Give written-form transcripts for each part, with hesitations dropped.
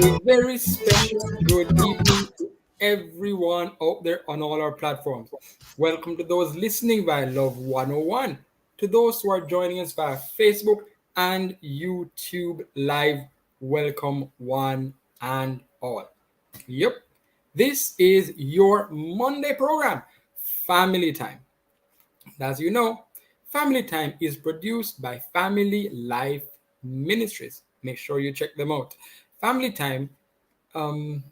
A very special good evening to everyone out there on all our platforms. Welcome to those listening via Love 101, to those who are joining us via Facebook and YouTube Live. Welcome, one and all. Yep, this is your Monday program, Family Time. As you know, Family Time is produced by Family Life Ministries. Make sure you check them out. Family Time, um,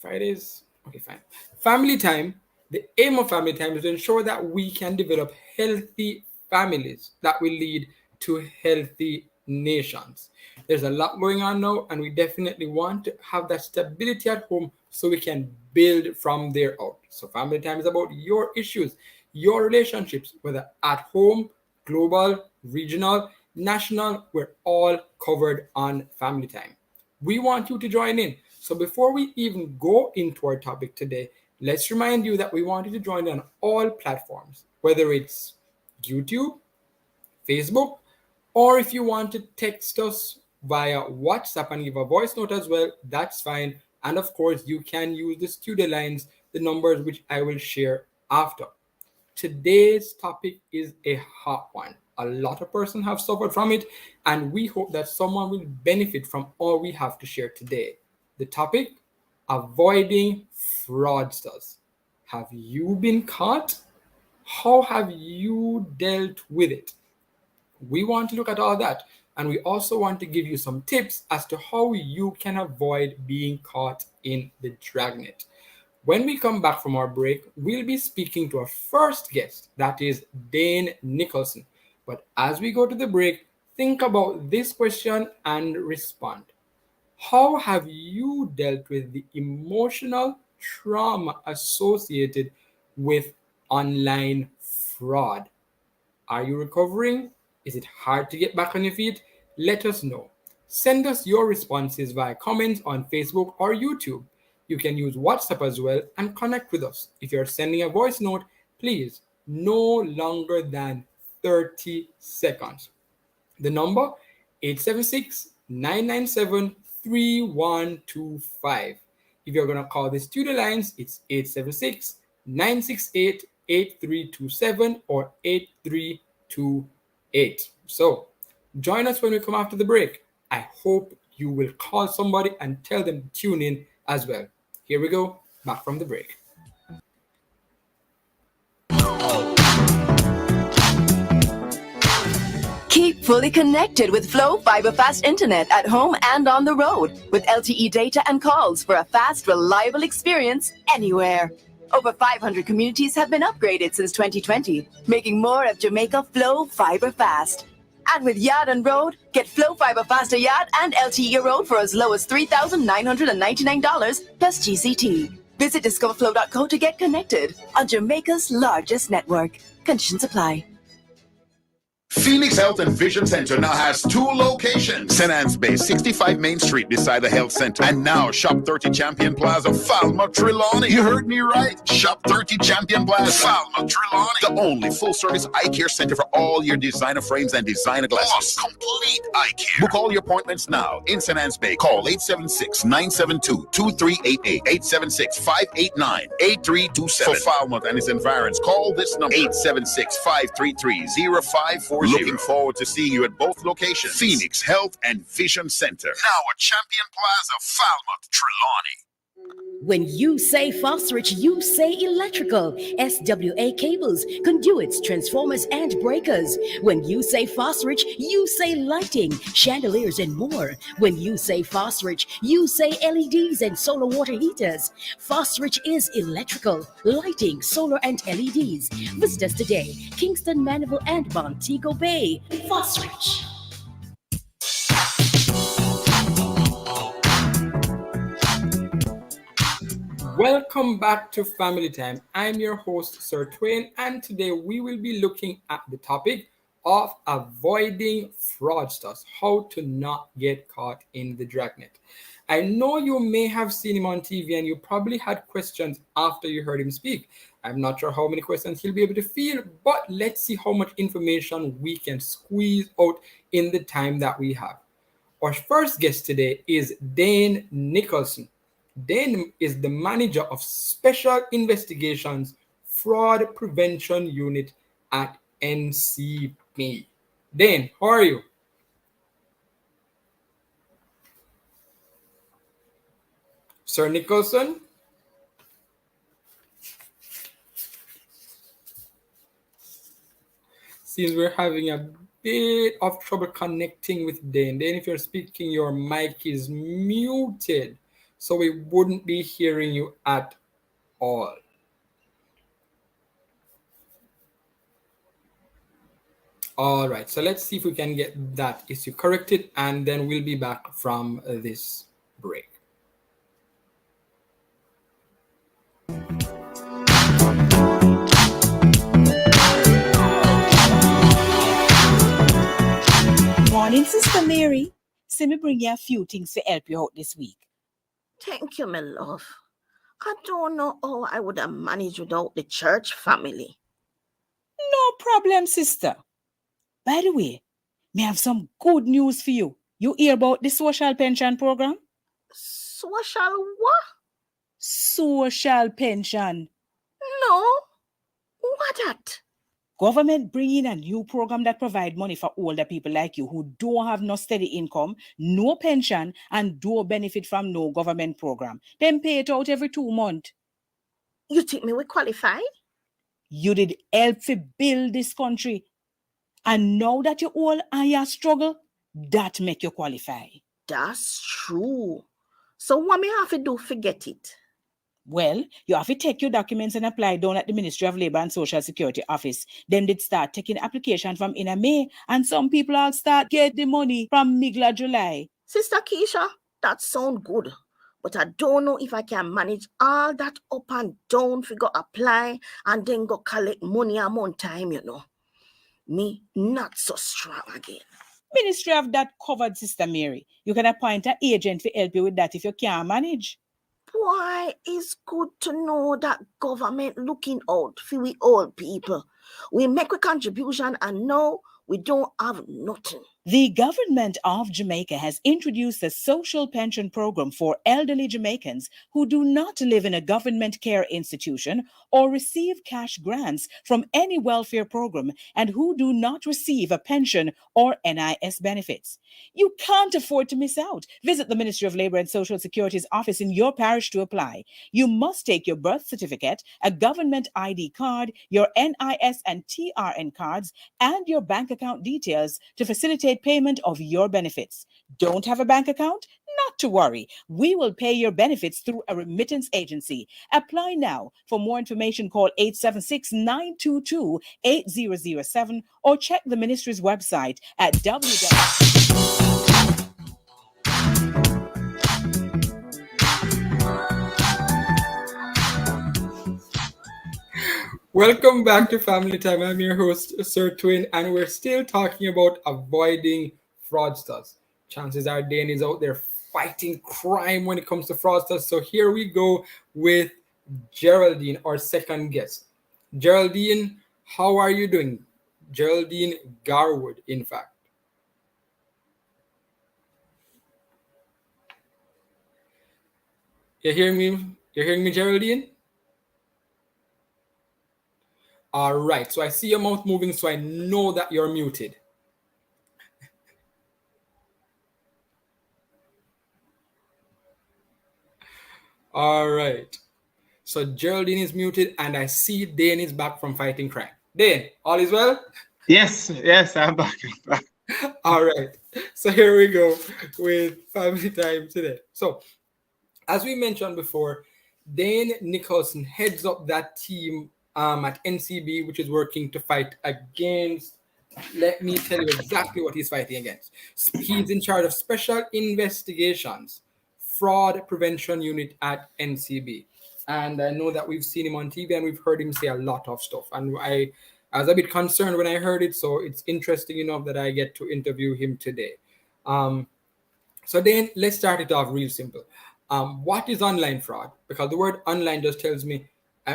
Fridays, okay, fine. Family Time, the aim of Family Time is to ensure that we can develop healthy families that will lead to healthy nations. There's a lot going on now, and we definitely want to have that stability at home so we can build from there out. So, Family Time is about your issues, your relationships, whether at home, global, regional, national, we're all covered on Family Time. We want you to join in. So before we even go into our topic today, let's remind you that we want you to join on all platforms, whether it's YouTube, Facebook, or if you want to text us via WhatsApp and give a voice note as well, that's fine. And of course, you can use the studio lines, the numbers which I will share after. Today's topic is a hot one. A lot of persons have suffered from it, and we hope that someone will benefit from all we have to share today. The topic: avoiding fraudsters. Have you been caught? How have you dealt with it? We want to look at all that, and we also want to give you some tips as to how you can avoid being caught in the dragnet. When we come back from our break, we'll be speaking to our first guest, that is Dane Nicholson. But as we go to the break, think about this question and respond. How have you dealt with the emotional trauma associated with online fraud? Are you recovering? Is it hard to get back on your feet? Let us know. Send us your responses via comments on Facebook or YouTube. You can use WhatsApp as well and connect with us. If you're sending a voice note, please no longer than 30 seconds. The number 876-997-3125. If you're going to call the studio lines, it's 876-968-8327 or 8328. So join us when we come after the break. I hope you will call somebody and tell them to tune in as well. Here we go, back from the break. Keep fully connected with Flow Fiber Fast Internet at home and on the road with LTE data and calls for a fast, reliable experience anywhere. Over 500 communities have been upgraded since 2020, making more of Jamaica Flow Fiber Fast. And with Yard and Road, get Flow Fiber Faster Yard and LTE Road for as low as $3,999 plus GCT. Visit discoverflow.co to get connected on Jamaica's largest network. Conditions apply. Phoenix Health and Vision Center now has 2 locations. St. Anne's Bay, 65 Main Street beside the Health Center. And now Shop 30 Champion Plaza, Falma, Trelawney. You heard me right. Shop 30 Champion Plaza, Falma, Trelawney. The only full-service eye care center for all your designer frames and designer glasses. Plus, complete eye care. Book all your appointments now in St. Anne's Bay. Call 876-972-2388. 876-589-8327. For Falmouth and its environs, call this number 876-533-0540. Looking forward to seeing you at both locations. Phoenix Health and Vision Center. Now at Champion Plaza, Falmouth, Trelawney. When you say Phosphorus, you say electrical, SWA cables, conduits, transformers, and breakers. When you say Phosphorus, you say lighting, chandeliers, and more. When you say Phosphorus, you say LEDs and solar water heaters. Phosphorus is electrical, lighting, solar, and LEDs. Visit us today, Kingston, Mandeville, and Montego Bay. Phosphorus. Welcome back to Family Time. I'm your host, Sir Twain, and today we will be looking at the topic of avoiding fraudsters, how to not get caught in the dragnet. I know you may have seen him on TV and you probably had questions after you heard him speak. I'm not sure how many questions he'll be able to field, but let's see how much information we can squeeze out in the time that we have. Our first guest today is Dane Nicholson. Dane is the manager of Special Investigations Fraud Prevention Unit at NCB. Dane, how are you? Sir Nicholson? Seems we're having a bit of trouble connecting with Dane. Dane, if you're speaking, your mic is muted, so we wouldn't be hearing you at all. All right, so let's see if we can get that issue corrected, and then we'll be back from this break. Morning, Sister Mary. See me bring you a few things to help you out this week. Thank you, my love. I don't know how I would have managed without the church family. No problem, sister. By the way, may I have some good news for you. You hear about the social pension program? Social what? Social pension. No. What that? Government bring in a new program that provide money for older people like you who don't have no steady income, no pension, and don't benefit from no government program. Then pay it out every 2 months. You think me we qualify? You did help to build this country. And now that you're old and you struggle, that make you qualify. That's true. So what me have to do to get it? Well, you have to take your documents and apply down at the Ministry of Labour and Social Security office. Them did start taking application from in May, and some people will start get the money from middle of July. Sister Keisha, that sound good. But I don't know if I can manage all that up and down to go apply and then go collect money a month time, you know. Me not so strong again. Ministry of that covered, Sister Mary. You can appoint an agent to help you with that if you can't manage. Why, it's good to know that government looking out for we old people. We make a contribution and now we don't have nothing. The government of Jamaica has introduced a social pension program for elderly Jamaicans who do not live in a government care institution or receive cash grants from any welfare program and who do not receive a pension or NIS benefits. You can't afford to miss out. Visit the Ministry of Labour and Social Security's office in your parish to apply. You must take your birth certificate, a government ID card, your NIS and TRN cards, and your bank account details to facilitate payment of your benefits. Don't have a bank account? Not to worry. We will pay your benefits through a remittance agency. Apply now. For more information, call 876-922-8007 or check the ministry's website at www. Welcome back to Family Time. I'm your host, Sir Twin, and we're still talking about avoiding fraudsters. Chances are Dane is out there fighting crime when it comes to fraudsters. So here we go with Geraldine, our second guest. Geraldine, how are you doing? Geraldine Garwood, in fact. You hearing me? You're hearing me, Geraldine? All right, so I see your mouth moving, so I know that you're muted. All right, so Geraldine is muted, and I see Dane is back from fighting crime. Dane, all is well? Yes, I'm back. All right, so here we go with Family Time today. So, as we mentioned before, Dane Nicholson heads up that team at NCB, which is working to fight against. Let me tell you exactly what he's fighting against. He's in charge of Special Investigations Fraud Prevention Unit at NCB. And I know that we've seen him on TV and we've heard him say a lot of stuff. And I was a bit concerned when I heard it, so it's interesting enough that I get to interview him today. So then let's start it off real simple. What is online fraud? Because the word online just tells me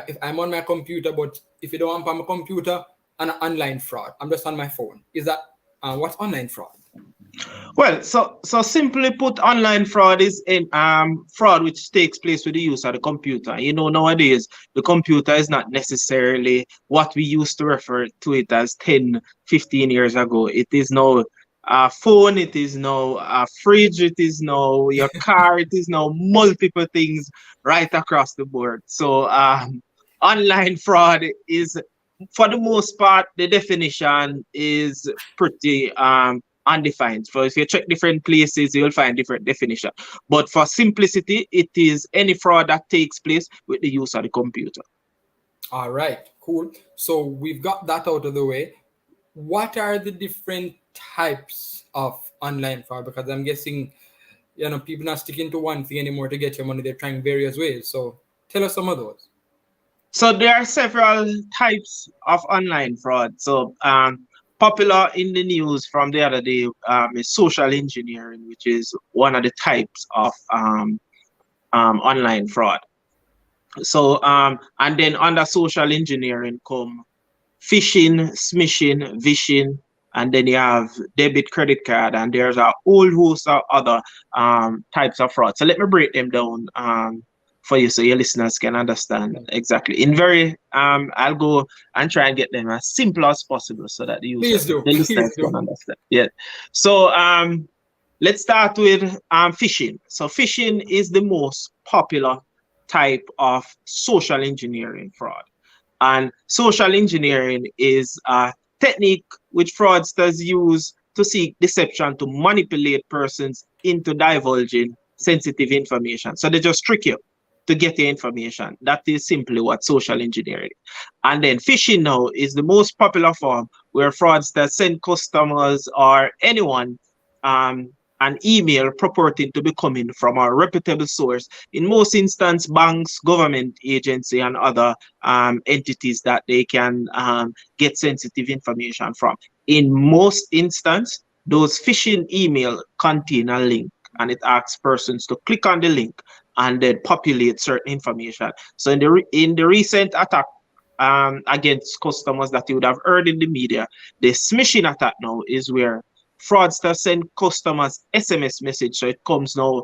if I'm on my computer, but if you don't have my computer, an online fraud. I'm just on my phone. Is that what's online fraud? Well, so simply put, online fraud is in fraud which takes place with the use of the computer. You know, nowadays the computer is not necessarily what we used to refer to it as 10, 15 years ago. It is now a phone, it is now a fridge, it is now your car, it is now multiple things right across the board. So online fraud is, for the most part, the definition is pretty undefined. So if you check different places, you'll find different definition. But for simplicity, it is any fraud that takes place with the use of the computer. All right, cool. So we've got that out of the way. What are the different types of online fraud? Because I'm guessing, people not sticking to one thing anymore to get your money. They're trying various ways. So tell us some of those. So there are several types of online fraud. So popular in the news from the other day is social engineering, which is one of the types of online fraud. So and then under social engineering come phishing, smishing, vishing, and then you have debit credit card, and there's a whole host of other types of fraud. So let me break them down for you so your listeners can understand exactly. In very I'll go and try and get them as simple as possible so that Please do. the Please listeners can do. understand. Yeah. So let's start with phishing. So phishing is the most popular type of social engineering fraud. And social engineering is a technique which fraudsters use to seek deception to manipulate persons into divulging sensitive information. So they just trick you to get your information. That is simply what social engineering is. And then phishing now is the most popular form where fraudsters send customers or anyone um, an email purporting to be coming from a reputable source. In most instances, banks, government agency, and other entities that they can get sensitive information from. In most instances, those phishing email contain a link, and it asks persons to click on the link and then populate certain information. So in the recent attack against customers that you would have heard in the media, the smishing attack now is where fraudsters send customers SMS message, so it comes now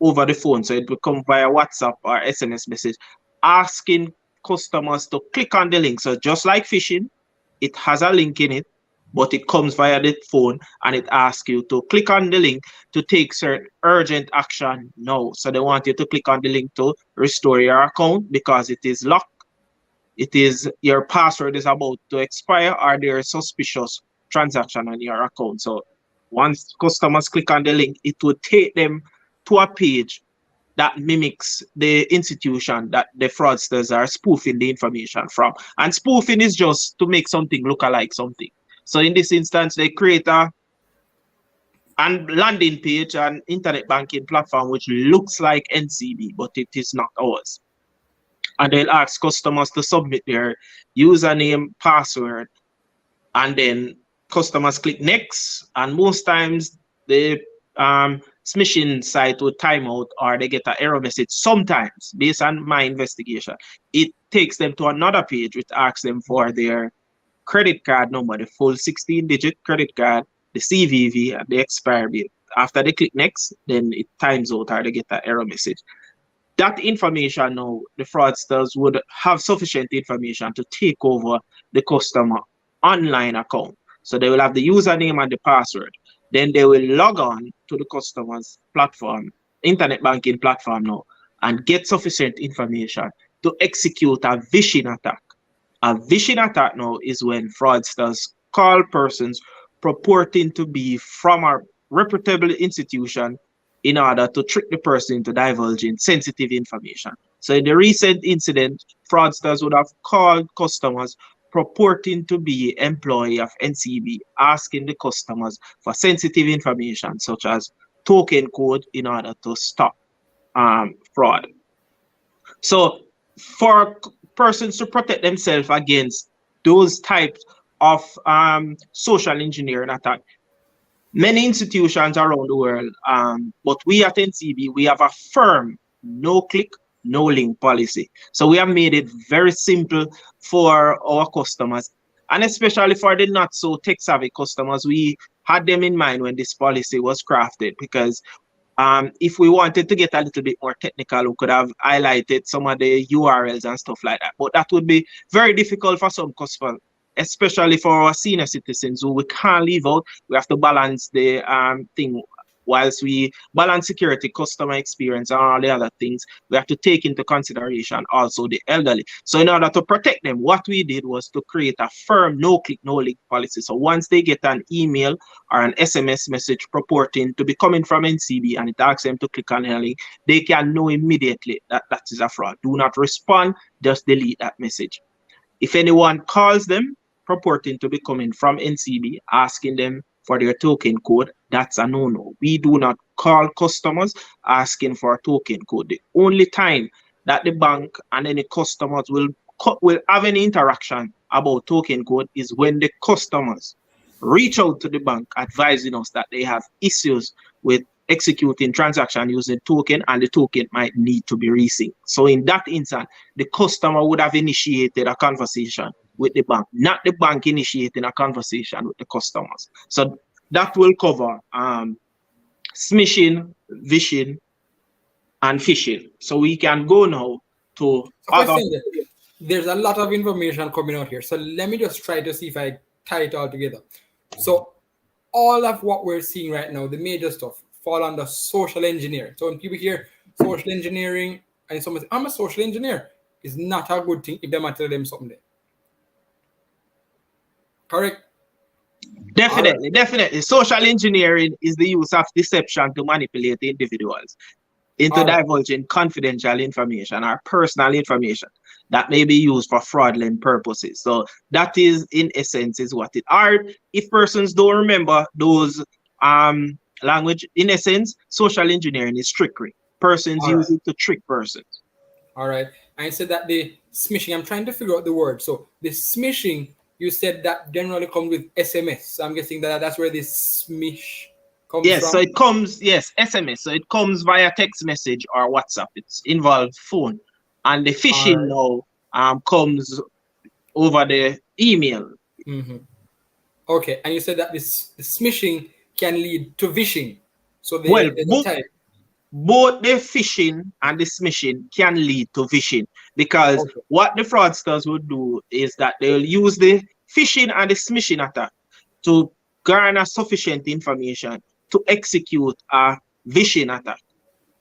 over the phone, so it will come via WhatsApp or SMS message, asking customers to click on the link. So just like phishing, it has a link in it, but it comes via the phone and it asks you to click on the link to take certain urgent action now. So they want you to click on the link to restore your account because it is locked. It is your password is about to expire or there is suspicious transaction on your account. So once customers click on the link, it will take them to a page that mimics the institution that the fraudsters are spoofing the information from. And spoofing is just to make something look alike something. So in this instance, they create a landing page and internet banking platform which looks like NCB, but it is not ours. And they'll ask customers to submit their username, password, and then customers click next. And most times the smishing site will time out or they get an error message. Sometimes, based on my investigation, it takes them to another page which asks them for their credit card number, the full 16-digit credit card, the CVV, and the expiry date. After they click next, then it times out or they get an error message. That information now, the fraudsters would have sufficient information to take over the customer online account. So they will have the username and the password. Then they will log on to the customer's platform, internet banking platform now, and get sufficient information to execute a phishing attack. A phishing attack now is when fraudsters call persons purporting to be from a reputable institution in order to trick the person into divulging sensitive information. So in the recent incident, fraudsters would have called customers purporting to be employee of NCB, asking the customers for sensitive information such as token code in order to stop fraud. So for persons to protect themselves against those types of social engineering attack, many institutions around the world, but we at NCB, we have a firm no click, no link policy. So we have made it very simple for our customers, and especially for the not so tech savvy customers, we had them in mind when this policy was crafted, because if we wanted to get a little bit more technical, we could have highlighted some of the URLs and stuff like that. But that would be very difficult for some customers, especially for our senior citizens who we can't leave out. We have to balance the thing. Whilst we balance security, customer experience, and all the other things, we have to take into consideration also the elderly. So in order to protect them, what we did was to create a firm no-click, no-link policy. So once they get an email or an SMS message purporting to be coming from NCB and it asks them to click on a link, they can know immediately that that is a fraud. Do not respond, just delete that message. If anyone calls them purporting to be coming from NCB, asking them for their token code, that's a no-no. We do not call customers asking for a token code. The only time that the bank and any customers will have any interaction about token code is when the customers reach out to the bank advising us that they have issues with executing transaction using token and the token might need to be resynced. So in that instance, the customer would have initiated a conversation with the bank, not the bank initiating a conversation with the customers. So that will cover smishing, vishing, and phishing. So we can go now to other. There's a lot of information coming out here. So let me just try to see if I tie it all together. So all of what we're seeing right now, the major stuff, fall under social engineering. So when people hear social engineering and someone says, I'm a social engineer, it's not a good thing if they might tell them something there. Correct? Definitely, definitely. Social engineering is the use of deception to manipulate individuals into divulging confidential information or personal information that may be used for fraudulent purposes. So that is, in essence, is what it are. If persons don't remember those language, in essence, social engineering is trickery. Persons use it to trick persons. All right. I said that the smishing, I'm trying to figure out the word. So the smishing, you said that generally comes with SMS. So I'm guessing that that's where this smish comes from. So it comes, SMS. So it comes via text message or WhatsApp. It's involved phone. And the phishing now comes over the email. Mm-hmm. Okay. And you said that the smishing can lead to vishing. So both the phishing and the smishing can lead to vishing, because what the fraudsters would do is that they'll use the phishing and the smishing attack to garner sufficient information to execute a vishing attack.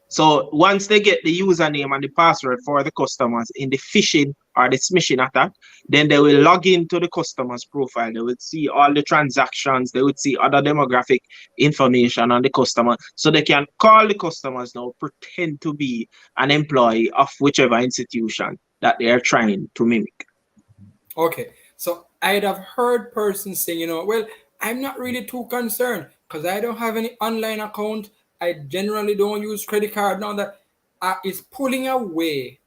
So once they get the username and the password for the customers in the phishing or the smishing attack, then they will log into the customer's profile. They will see all the transactions. They would see other demographic information on the customer. So they can call the customers now, pretend to be an employee of whichever institution that they are trying to mimic. Okay. So I'd have heard persons saying, well, I'm not really too concerned because I don't have any online account. I generally don't use credit card. Now that is pulling away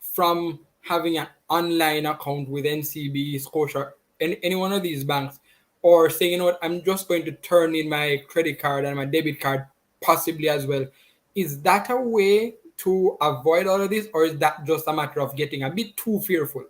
from having an online account with NCB, Scotia, any one of these banks, or saying, what, I'm just going to turn in my credit card and my debit card possibly as well. Is that a way to avoid all of this, or is that just a matter of getting a bit too fearful?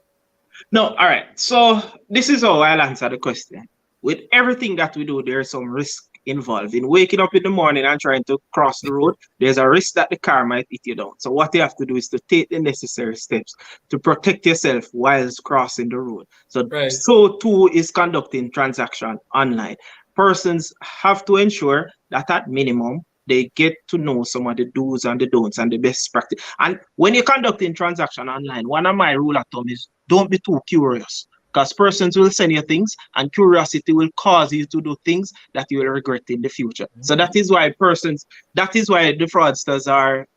No, all right. So this is how I'll answer the question. With everything that we do, there's some risk involved. In waking up in the morning and trying to cross the road, there's a risk that the car might hit you down. So what you have to do is to take the necessary steps to protect yourself whilst crossing the road. So too is conducting transaction online. Persons have to ensure that at minimum they get to know some of the do's and the don'ts and the best practice. And when you're conducting transaction online, one of my rule of thumb is don't be too curious. Because persons will send you things and curiosity will cause you to do things that you will regret in the future. So that is why the fraudsters are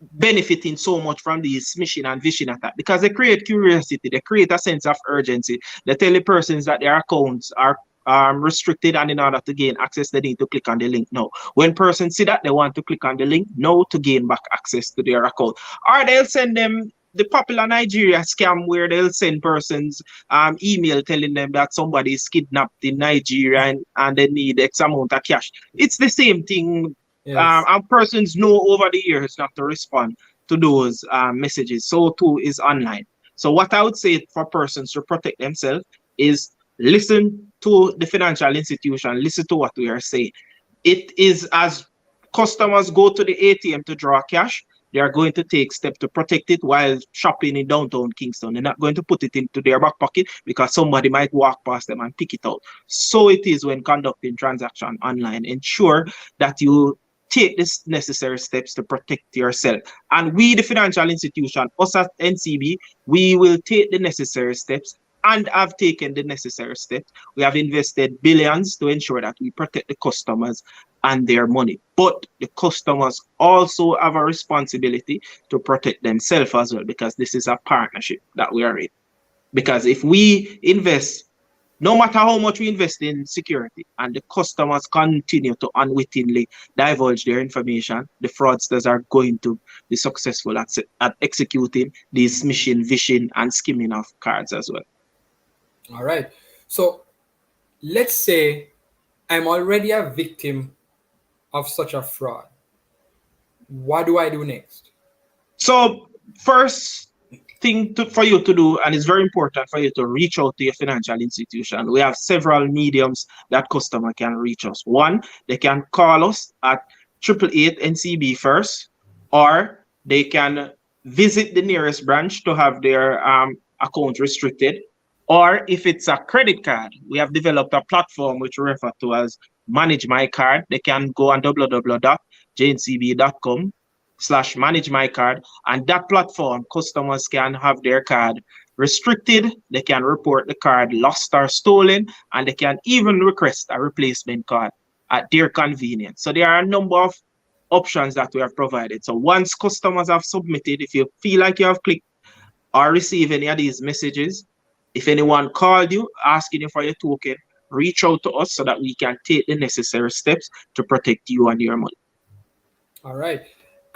benefiting so much from these smishing and vishing attack, because they create curiosity, they create a sense of urgency. They tell the persons that their accounts are restricted, and in order to gain access, they need to click on the link now. When persons see that, they want to click on the link now to gain back access to their account. Or they'll send them the popular Nigeria scam where they'll send persons email telling them that somebody is kidnapped in Nigeria and they need X amount of cash. It's the same thing. Yes. And persons know over the years not to respond to those messages. So too is online. So what I would say for persons to protect themselves is listen to the financial institution, listen to what we are saying. It is as customers go to the ATM to draw cash, they are going to take steps to protect it while shopping in downtown Kingston. They're not going to put it into their back pocket because somebody might walk past them and pick it out. So it is when conducting transaction online. Ensure that you take the necessary steps to protect yourself. And we, the financial institution, us at NCB, we will take the necessary steps and have taken the necessary steps. We have invested billions to ensure that we protect the customers and their money. But the customers also have a responsibility to protect themselves as well, because this is a partnership that we are in. Because if we invest, no matter how much we invest in security, and the customers continue to unwittingly divulge their information, the fraudsters are going to be successful at executing these smishing, vishing, and skimming of cards as well. All right. So let's say I'm already a victim of such a fraud. What do I do next? So first thing for you to do, and it's very important for you to reach out to your financial institution. We have several mediums that customer can reach us. One, they can call us at 888 NCB first, or they can visit the nearest branch to have their account restricted. Or if it's a credit card, we have developed a platform which we refer to as Manage My Card. They can go on www.jncb.com/manage my card, and that platform, customers can have their card restricted, they can report the card lost or stolen, and they can even request a replacement card at their convenience. So there are a number of options that we have provided. So once customers have submitted, if you feel like you have clicked or received any of these messages, if anyone called you asking you for your token, reach out to us so that we can take the necessary steps to protect you and your money. All right.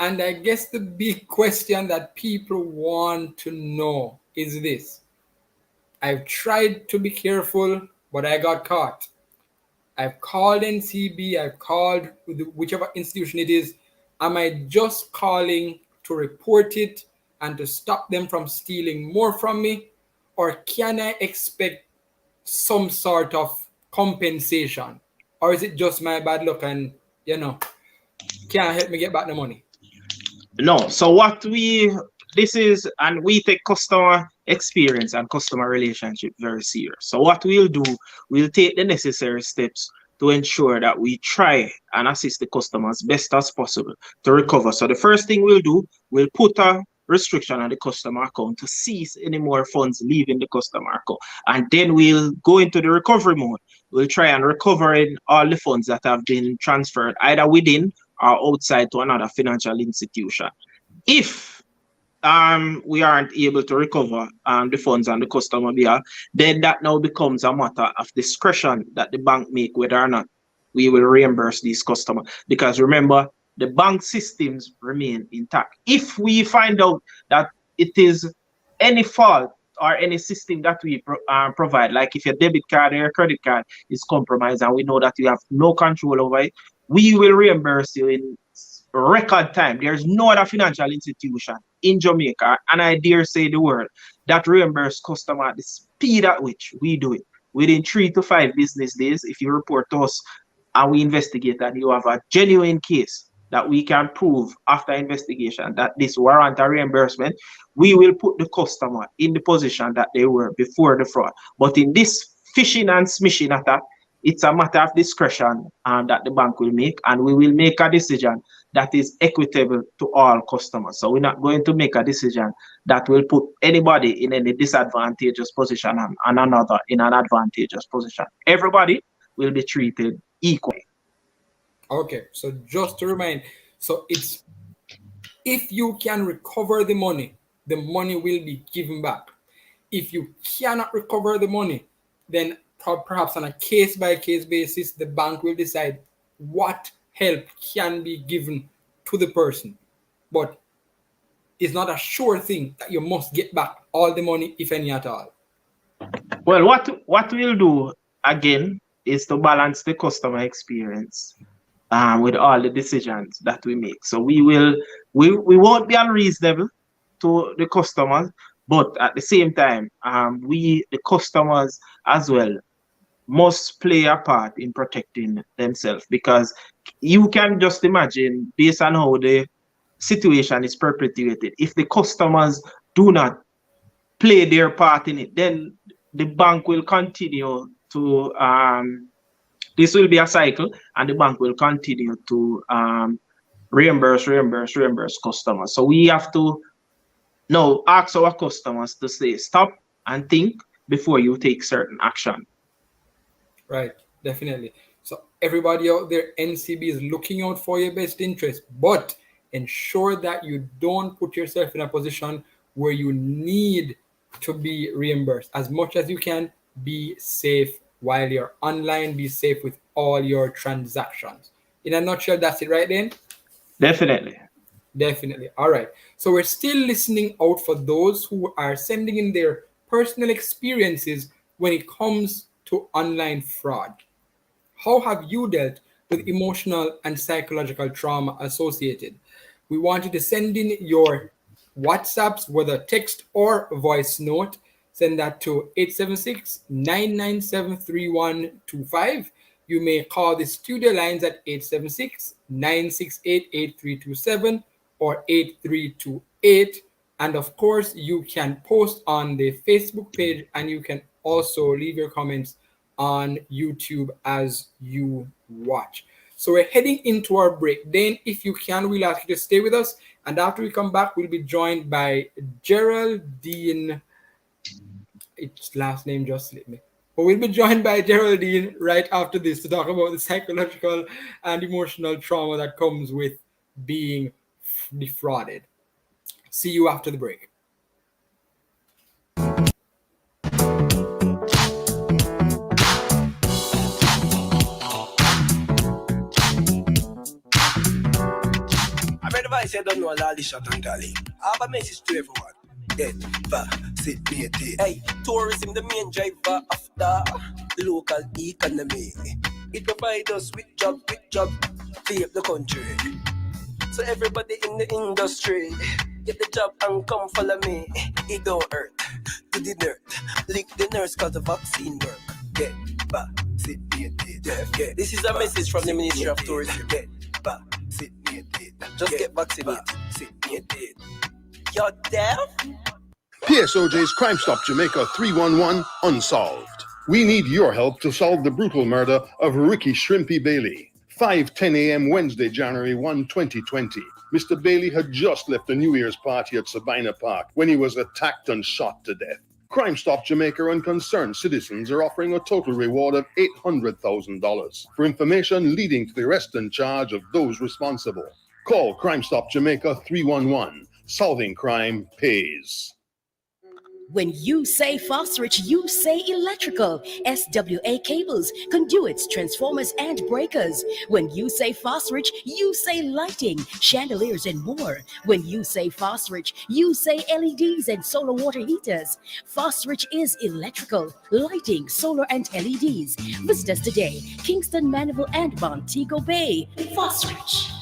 And I guess the big question that people want to know is this. I've tried to be careful, but I got caught. I've called NCB, I've called whichever institution it is. Am I just calling to report it and to stop them from stealing more from me? Or can I expect some sort of compensation? Or is it just my bad luck and, can't help me get back the money? No. So we take customer experience and customer relationship very serious. So what we'll do, we'll take the necessary steps to ensure that we try and assist the customers best as possible to recover. So the first thing we'll do, we'll put a restriction on the customer account to cease any more funds leaving the customer account. And then we'll go into the recovery mode. We'll try and recover in all the funds that have been transferred either within or outside to another financial institution. If we aren't able to recover the funds on the customer behalf, then that now becomes a matter of discretion that the bank make whether or not we will reimburse these customers. Because remember, the bank systems remain intact. If we find out that it is any fault or any system that we provide, like if your debit card or your credit card is compromised and we know that you have no control over it, we will reimburse you in record time. There's no other financial institution in Jamaica, and I dare say the world, that reimburse customer at the speed at which we do it. Within 3 to 5 business days, if you report to us and we investigate and you have a genuine case that we can prove after investigation that this warrant a reimbursement, we will put the customer in the position that they were before the fraud. But in this phishing and smishing attack, it's a matter of discretion that the bank will make, and we will make a decision that is equitable to all customers. So we're not going to make a decision that will put anybody in any disadvantageous position and another in an advantageous position. Everybody will be treated equally. Okay, so just to remind, so it's if you can recover the money will be given back. If you cannot recover the money, then perhaps on a case-by-case basis, the bank will decide what help can be given to the person. But it's not a sure thing that you must get back all the money, if any at all. Well, what we'll do, again, is to balance the customer experience with all the decisions that we make. So we won't be unreasonable to the customers, but at the same time, we, the customers as well, must play a part in protecting themselves, because you can just imagine, based on how the situation is perpetuated, if the customers do not play their part in it, then the bank will continue to this will be a cycle, and the bank will continue to reimburse customers. So we have to now ask our customers to say stop and think before you take certain action. Right, definitely. So everybody out there, NCB is looking out for your best interest, but ensure that you don't put yourself in a position where you need to be reimbursed. As much as you can, be safe while you're online, be safe with all your transactions. In a nutshell, that's it right then? Definitely. Definitely. All right. So we're still listening out for those who are sending in their personal experiences when it comes to online fraud. How have you dealt with emotional and psychological trauma associated? We want you to send in your WhatsApps, whether text or voice note. Send that to 876-997-3125. You may call the studio lines at 876-968-8327 or 8328. And of course, you can post on the Facebook page, and you can also leave your comments on YouTube as you watch. So we're heading into our break. Then, if you can, we'll ask you to stay with us. And after we come back, we'll be joined by Geraldine. Its last name just slipped me. But we'll be joined by Geraldine right after this to talk about the psychological and emotional trauma that comes with being defrauded. See you after the break. I read advice I don't know all the shot and galley. I have a message to everyone. Dead, vaccinated. Hey, tourism the main driver of the local economy. It provides us with job, save the country. So everybody in the industry, get the job and come follow me. It don't hurt, do the nerd. Lick the nurse cause the vaccine work. Get vaccinated. Yeah. This is a message from the Ministry of Tourism. Get vaccinated. Just get vaccinated. You're deaf? PSOJ's Crime Stop Jamaica 311 unsolved. We need your help to solve the brutal murder of Ricky Shrimpy Bailey. 5:10 a.m. Wednesday, January 1, 2020. Mr. Bailey had just left a New Year's party at Sabina Park when he was attacked and shot to death. Crime Stop Jamaica and concerned citizens are offering a total reward of $800,000 for information leading to the arrest and charge of those responsible. Call Crime Stop Jamaica 311. Solving crime pays. When you say phosphorus, you say electrical. SWA cables, conduits, transformers, and breakers. When you say phosphorus, you say lighting, chandeliers, and more. When you say phosphorus, you say LEDs and solar water heaters. Phosphorus is electrical, lighting, solar, and LEDs. Visit us today, Kingston, Mandeville, and Montego Bay. Phosphorus.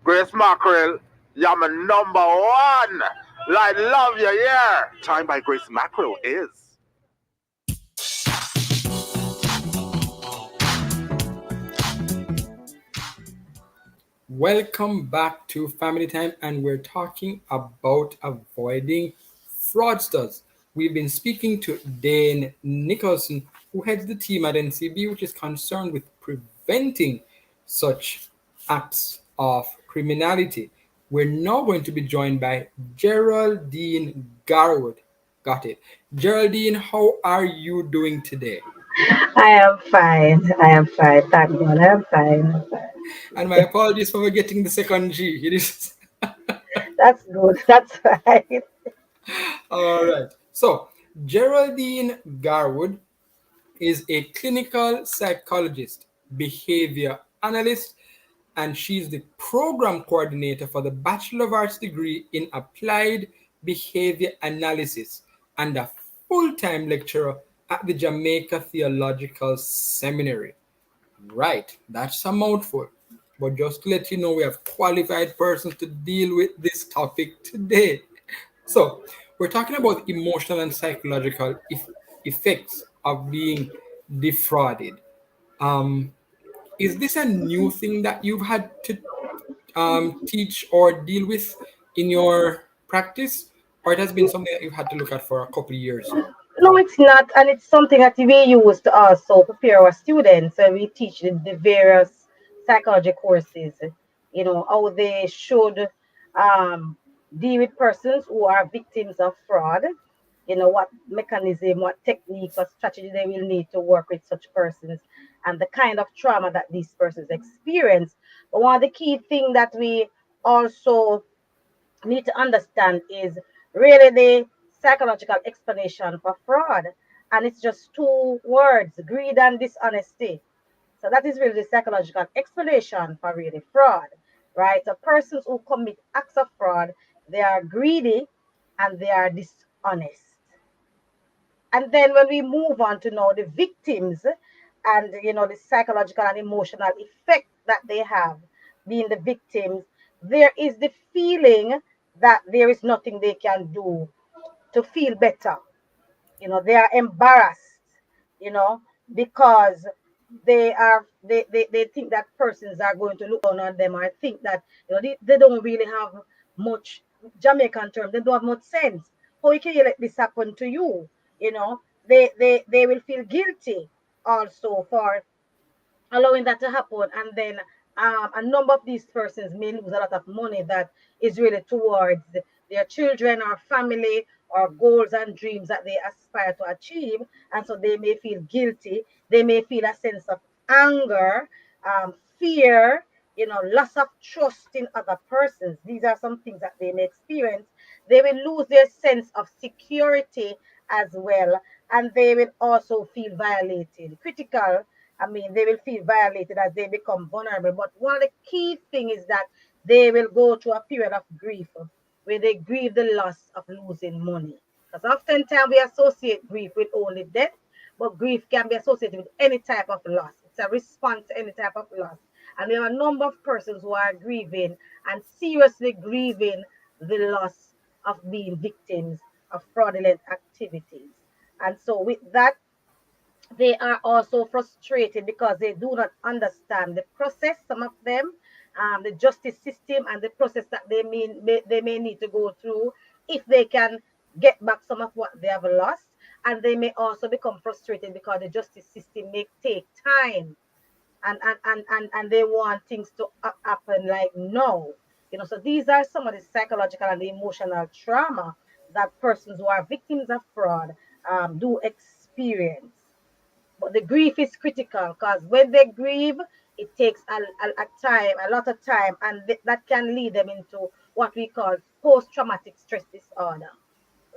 Grace Mackerel, you're my number one. I love you, yeah. Time by Grace Mackerel is. Welcome back to Family Time, and we're talking about avoiding fraudsters. We've been speaking to Dane Nicholson, who heads the team at NCB, which is concerned with preventing such acts of criminality. We're now going to be joined by Geraldine Garwood. Got it. Geraldine, how are you doing today? I am fine. I am fine. Thank God. I am fine. And my apologies for forgetting the second G. It is That's good. That's fine. all right. So, Geraldine Garwood is a clinical psychologist, behavior analyst, and she's the program coordinator for the Bachelor of Arts degree in Applied Behavior Analysis and a full-time lecturer at the Jamaica Theological Seminary. Right, that's a mouthful. But just to let you know, we have qualified persons to deal with this topic today. So, we're talking about emotional and psychological effects of being defrauded. Um, is this a new thing that you've had to teach or deal with in your practice, or it has been something that you've had to look at for a couple of years? No, it's not, and it's something that we use to also prepare our students. So we teach the various psychology courses, how they should um, deal with persons who are victims of fraud. What mechanism, what technique, what strategy they will need to work with such persons, and the kind of trauma that these persons experience. But one of the key thing that we also need to understand is really the psychological explanation for fraud. And it's just two words: greed and dishonesty. So that is really the psychological explanation for really fraud, right? So persons who commit acts of fraud, they are greedy and they are dishonest. And then when we move on to know the victims and the psychological and emotional effect that they have being the victims, there is the feeling that there is nothing they can do to feel better. They are embarrassed, you know, because they think that persons are going to look down on them, or think that they don't really have much Jamaican term, they don't have much sense. How can you let this happen to you? They will feel guilty also for allowing that to happen. And then a number of these persons may lose a lot of money that is really towards their children or family or goals and dreams that they aspire to achieve. And so they may feel guilty. They may feel a sense of anger, fear, loss of trust in other persons. These are some things that they may experience. They will lose their sense of security as well. And they will also feel violated. Critical, I mean, they will feel violated as they become vulnerable. But one of the key things is that they will go through a period of grief where they grieve the loss of losing money. Because oftentimes we associate grief with only death, but grief can be associated with any type of loss. It's a response to any type of loss. And there are a number of persons who are grieving and seriously grieving the loss of being victims of fraudulent activities. And so, with that, they are also frustrated because they do not understand the process, some of them, the justice system, and the process that they may need to go through if they can get back some of what they have lost. And they may also become frustrated because the justice system may take time, and they want things to happen like no. So these are some of the psychological and the emotional trauma that persons who are victims of fraud do experience. But the grief is critical because when they grieve, it takes a lot of time, and that can lead them into what we call post-traumatic stress disorder,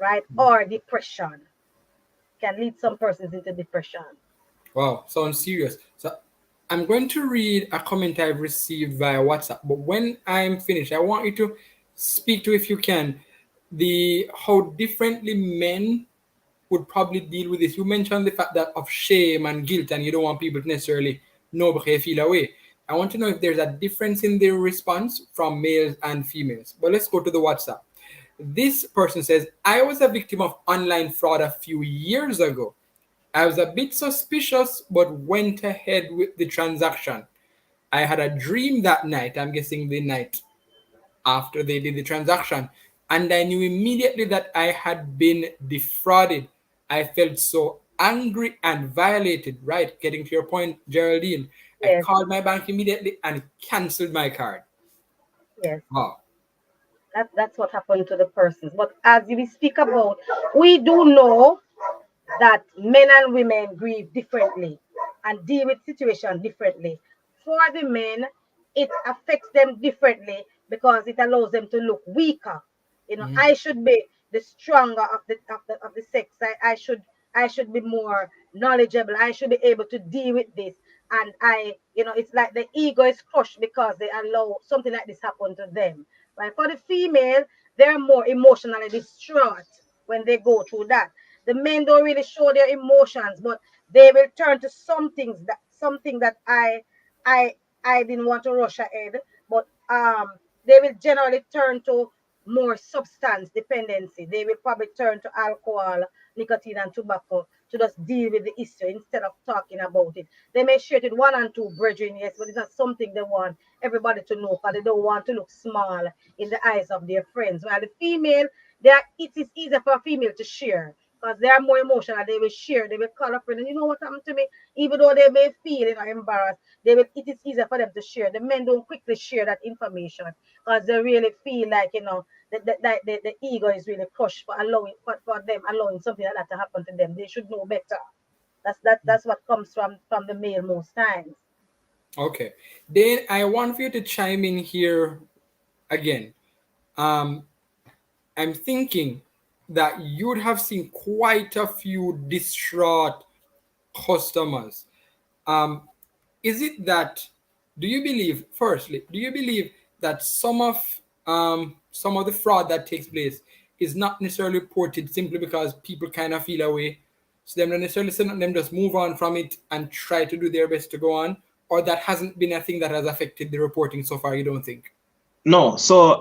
right? Or depression. Can lead some persons into depression. Wow, sounds serious. So I'm going to read a comment I've received via WhatsApp, but when I'm finished, I want you to speak to, if you can, the how differently men would probably deal with this. You mentioned the fact that of shame and guilt, and you don't want people to necessarily know because they feel away. I want to know if there's a difference in their response from males and females. But let's go to the WhatsApp. This person says, I was a victim of online fraud a few years ago. I was a bit suspicious, but went ahead with the transaction. I had a dream that night, I'm guessing the night after they did the transaction, and I knew immediately that I had been defrauded. I felt so angry and violated. Right, getting to your point, Geraldine. I Yes, called my bank immediately and canceled my card. yes. Wow. That's what happened to the persons. But as we speak about, we do know that men and women grieve differently and deal with situation differently. For the men, it affects them differently because it allows them to look weaker. I should be the stronger of the sex. I should be more knowledgeable. I should be able to deal with this. And it's like the ego is crushed because they allow something like this happen to them. Right? For the female, they're more emotionally distraught when they go through that. The men don't really show their emotions, but they will turn to something that I I didn't want to rush ahead, but they will generally turn to more substance dependency. They will probably turn to alcohol, nicotine, and tobacco to just deal with the issue instead of talking about it. They may share it with one and two brethren, yes, but it's not something they want everybody to know because they don't want to look small in the eyes of their friends. While the female, it is easier for a female to share because they are more emotional. They will share, they will call a friend, and you know what happened to me? Even though they may feel embarrassed, it is easier for them to share. The men don't quickly share that information because they really feel like, the ego is really crushed for allowing for them allowing something like that to happen to them. They should know better. That's what comes from the male most times. Okay. Then I want for you to chime in here again. Um, I'm thinking that you'd have seen quite a few distraught customers. Um, is it that, do you believe, firstly, do you believe that some of the fraud that takes place is not necessarily reported simply because people kind of feel away? So them not necessarily saying them just move on from it and try to do their best to go on, or that hasn't been a thing that has affected the reporting so far, you don't think? No, so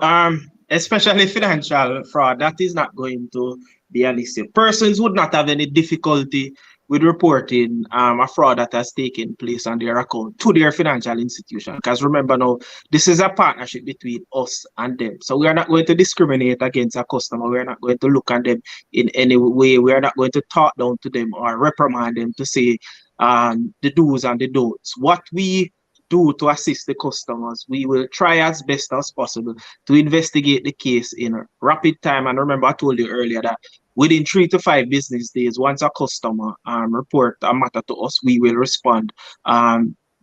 especially financial fraud, that is not going to be an issue. Persons would not have any difficulty with reporting a fraud that has taken place on their account to their financial institution. Because remember now, this is a partnership between us and them. So we are not going to discriminate against a customer. We are not going to look at them in any way. We are not going to talk down to them or reprimand them to say the do's and the don'ts. What we do to assist the customers, we will try as best as possible to investigate the case in a rapid time. And remember, I told you earlier that within 3 to 5 business days, once a customer report a matter to us, we will respond.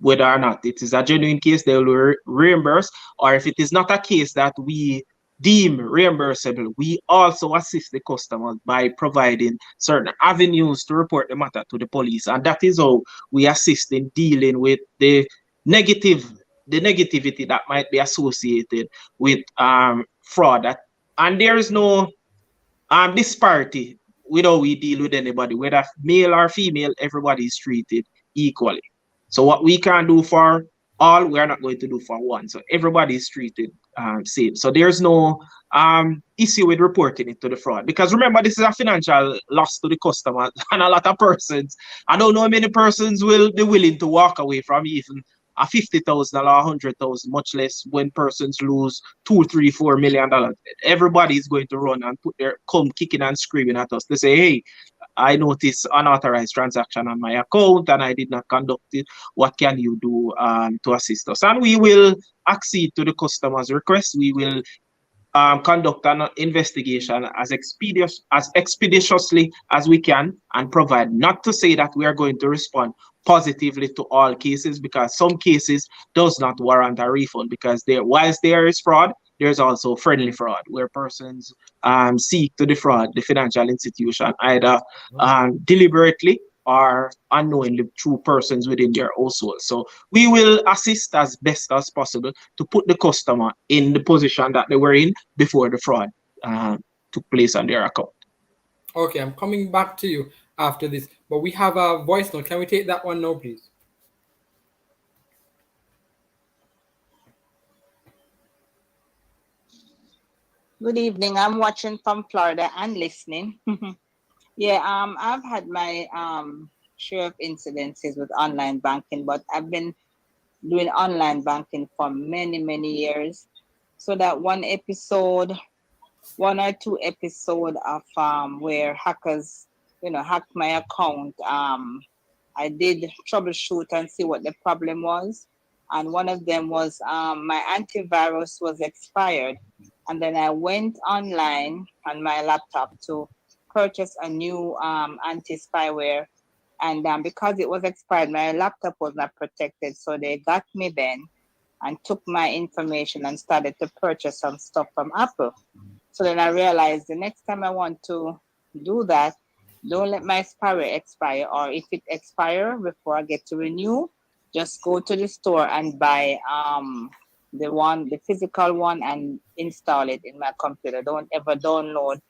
Whether or not it is a genuine case, they will reimburse, or if it is not a case that we deem reimbursable, we also assist the customers by providing certain avenues to report the matter to the police. And that is how we assist in dealing with negative the negativity that might be associated with fraud. And there is no disparity with how we deal with anybody, whether male or female. Everybody is treated equally. So what we can do for all, we are not going to do for one. So everybody is treated same. So there's no issue with reporting it to the fraud, because remember, this is a financial loss to the customer, and a lot of persons, I don't know how many persons will be willing to walk away from even a 50,000 or 100,000, much less when persons lose 2, 3, 4 million dollars. Everybody is going to run and come kicking and screaming at us to say, hey, I noticed unauthorized transaction on my account and I did not conduct it. What can you do to assist us? And we will accede to the customer's request. We will conduct an investigation as expeditiously as we can and provide. Not to say that we are going to respond positively to all cases, because some cases does not warrant a refund, because whilst there is fraud, there's also friendly fraud where persons seek to defraud the financial institution either deliberately or unknowingly through persons within their household. So we will assist as best as possible to put the customer in the position that they were in before the fraud took place on their account. Okay, I'm coming back to you after this, but we have a voice note. Can we take that one now, please? Good evening. I'm watching from Florida and listening. Yeah, I've had my share of incidences with online banking, but I've been doing online banking for many, many years. So that one or two episode of where hackers, hacked my account. I did troubleshoot and see what the problem was, and one of them was my antivirus was expired, and then I went online on my laptop to purchase a new anti-spyware, and because it was expired, my laptop was not protected, so they got me then and took my information and started to purchase some stuff from Apple. So then I realized the next time I want to do that, don't let my spyware expire, or if it expire before I get to renew, just go to the store and buy the physical one, and install it in my computer. Don't ever download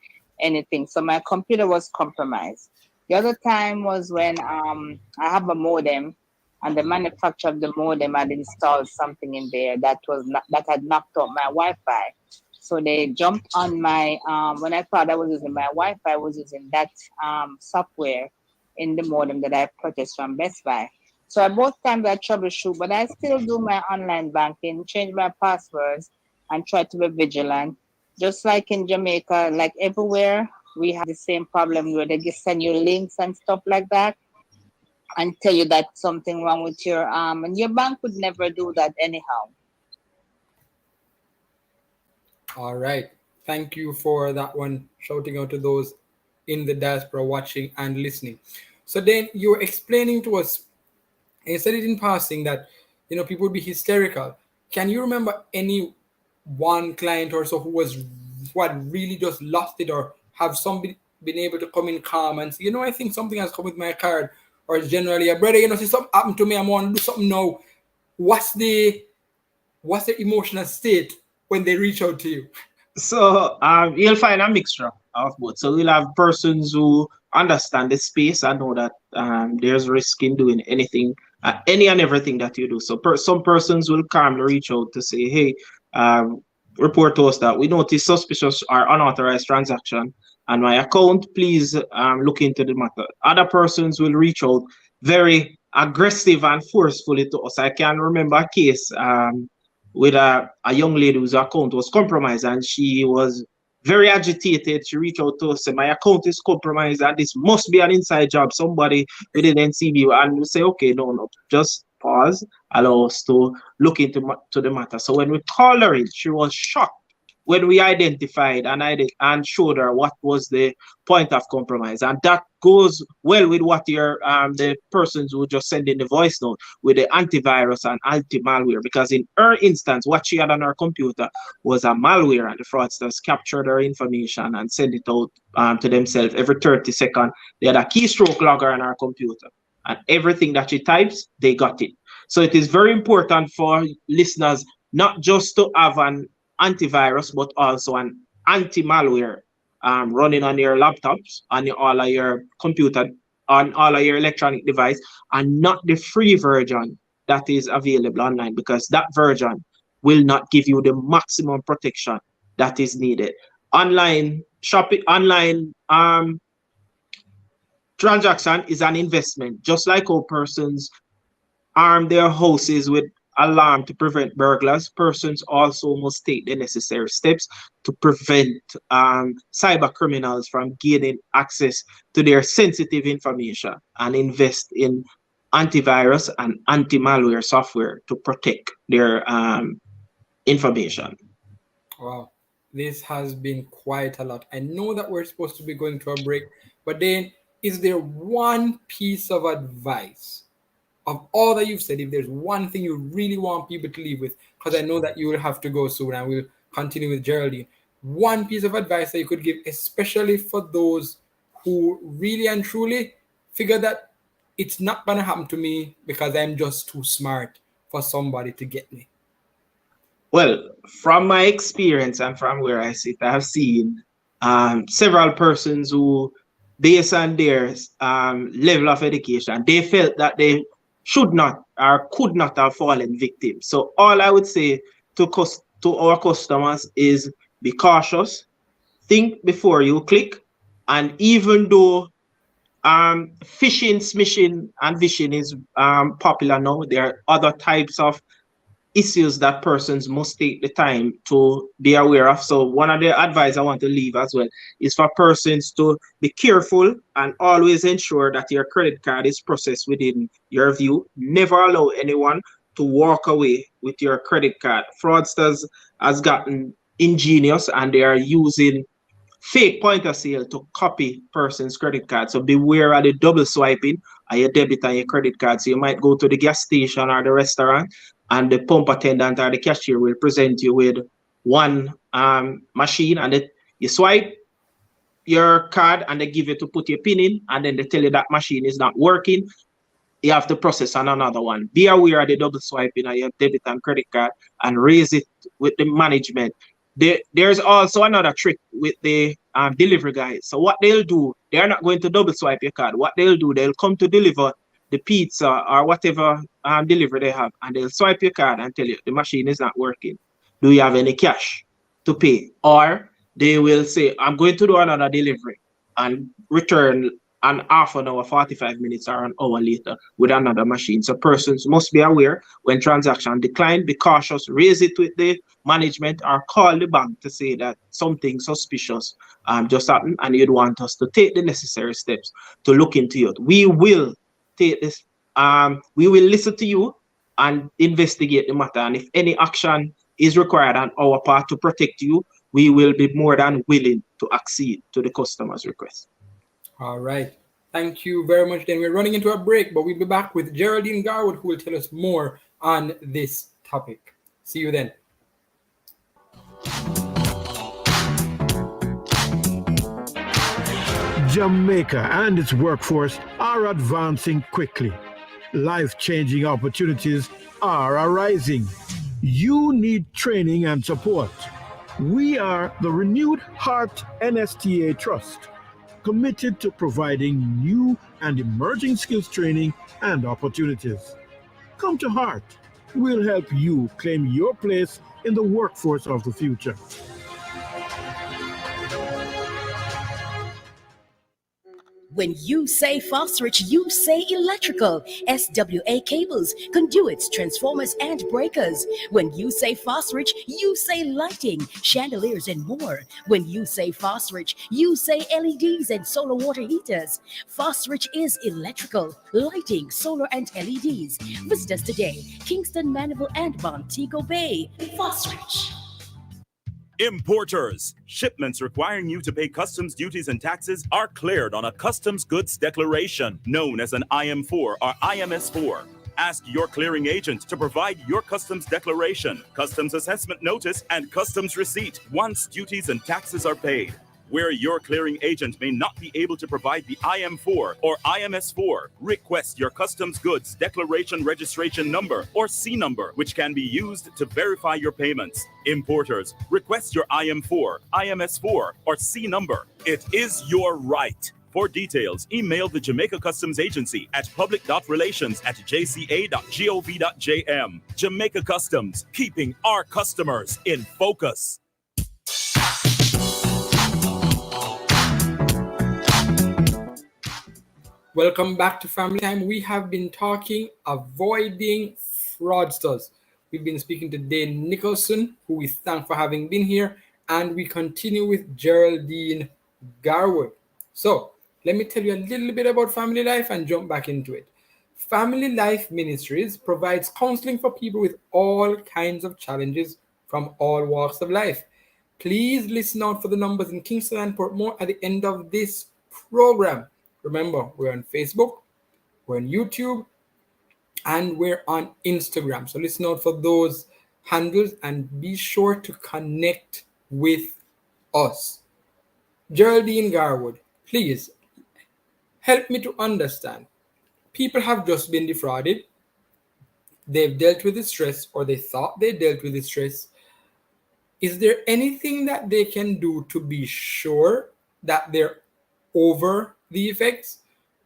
anything. So my computer was compromised. The other time was when I have a modem, and the manufacturer of the modem had installed something in there that had knocked out my Wi-Fi. So they jumped on my when I thought I was using my Wi-Fi, I was using that software in the modem that I purchased from Best Buy. So at both times I troubleshoot, but I still do my online banking, change my passwords, and try to be vigilant. Just like in Jamaica, like everywhere, we have the same problem where they just send you links and stuff like that and tell you that something wrong with your and your bank would never do that anyhow. All right. Thank you for that one, shouting out to those in the diaspora watching and listening. So then you're explaining to us, and you said it in passing that people would be hysterical. Can you remember any one client or so who had really just lost it, or have somebody been able to come in calm and say, I think something has come with my card, or it's generally a brother, see something happened to me, I want to do something now. What's the emotional state when they reach out to you? So you'll find a mixture of both. So we'll have persons who understand the space and know that there's risk in doing anything, any and everything that you do. So some persons will calmly reach out to say, hey, report to us that we notice suspicious or unauthorized transaction on my account. Please look into the matter. Other persons will reach out very aggressive and forcefully to us. I can remember a case with a young lady whose account was compromised, and she was very agitated. She reached out to us and my account is compromised and this must be an inside job, somebody within NCB. And we say, okay, no, just pause, allow us to look into to the matter. So when we called her in, she was shocked when we identified and showed her what was the point of compromise. And that goes well with what your the persons who just send in the voice note with the antivirus and anti-malware, because in her instance, what she had on her computer was a malware, and the fraudsters captured her information and sent it out to themselves every 30 seconds. They had a keystroke logger on her computer, and everything that she types, they got it. So it is very important for listeners not just to have an antivirus, but also an anti-malware running on your laptops, on all of your computer, on all of your electronic device, and not the free version that is available online, because that version will not give you the maximum protection that is needed. Online shopping, online transaction is an investment, just like how persons arm their houses with alarm to prevent burglars. Persons also must take the necessary steps to prevent cyber criminals from gaining access to their sensitive information, and invest in antivirus and anti-malware software to protect their information. Wow, this has been quite a lot. I know that we're supposed to be going to a break, but then is there one piece of advice of all that you've said, if there's one thing you really want people to leave with, because I know that you will have to go soon and we'll continue with Geraldine, one piece of advice that you could give, especially for those who really and truly figure that it's not going to happen to me because I'm just too smart for somebody to get me? Well, from my experience and from where I sit, I have seen several persons who, based on their level of education, they felt that they should not or could not have fallen victim. So all I would say to our customers is be cautious, think before you click, and even though phishing, smishing, and vishing is popular now, there are other types of issues that persons must take the time to be aware of. So one of the advice I want to leave as well is for persons to be careful and always ensure that your credit card is processed within your view. Never allow anyone to walk away with your credit card. Fraudsters has gotten ingenious and they are using fake point of sale to copy person's credit card. So beware of the double swiping on your debit and your credit card. So you might go to the gas station or the restaurant, and the pump attendant or the cashier will present you with one machine, and you swipe your card and they give you to put your pin in, and then they tell you that machine is not working. You have to process on another one. Be aware of the double swiping on your debit and credit card and raise it with the management. There's also another trick with the delivery guys. So what they'll do, they're not going to double swipe your card. What they'll do, they'll come to deliver the pizza or whatever delivery they have, and they'll swipe your card and tell you the machine is not working. Do you have any cash to pay, or they will say, I'm going to do another delivery and return an half an hour, 45 minutes, or an hour later with another machine. So persons must be aware when transaction decline, be cautious, raise it with the management or call the bank to say that something suspicious just happened and you'd want us to take the necessary steps to look into it. We will take this, we will listen to you and investigate the matter. And if any action is required on our part to protect you, we will be more than willing to accede to the customer's request. All right. Thank you very much. Then we're running into a break, but we'll be back with Geraldine Garwood, who will tell us more on this topic. See you then. Jamaica and its workforce are advancing quickly. Life-changing opportunities are arising. You need training and support. We are the Renewed Heart NSTA Trust, committed to providing new and emerging skills training and opportunities. Come to Heart. We'll help you claim your place in the workforce of the future. When you say phosphorus, you say electrical. SWA cables, conduits, transformers, and breakers. When you say phosphorus, you say lighting, chandeliers, and more. When you say phosphorus, you say LEDs and solar water heaters. Phosphorus is electrical, lighting, solar, and LEDs. Visit us today, Kingston, Mandeville, and Montego Bay. Phosphorus. Importers. Shipments requiring you to pay customs duties and taxes are cleared on a customs goods declaration, known as an IM4 or IMS4. Ask your clearing agent to provide your customs declaration, customs assessment notice, and customs receipt once duties and taxes are paid. Where your clearing agent may not be able to provide the IM4 or IMS4, request your customs goods declaration registration number or C number, which can be used to verify your payments. Importers, request your IM4, IMS4, or C number. It is your right. For details, email the Jamaica Customs Agency at public.relations@jca.gov.jm. Jamaica Customs, keeping our customers in focus. Welcome back to Family Time. We have been talking avoiding fraudsters. We've been speaking to Dane Nicholson, who we thank for having been here, and we continue with Geraldine Garwood. So let me tell you a little bit about Family Life and jump back into it. Family Life Ministries provides counseling for people with all kinds of challenges from all walks of life. Please listen out for the numbers in Kingston and Portmore at the end of this program. Remember, we're on Facebook, we're on YouTube, and we're on Instagram. So listen out for those handles and be sure to connect with us. Geraldine Garwood, please help me to understand. People have just been defrauded. They've dealt with the stress, or they thought they dealt with the stress. Is there anything that they can do to be sure that they're over the effects,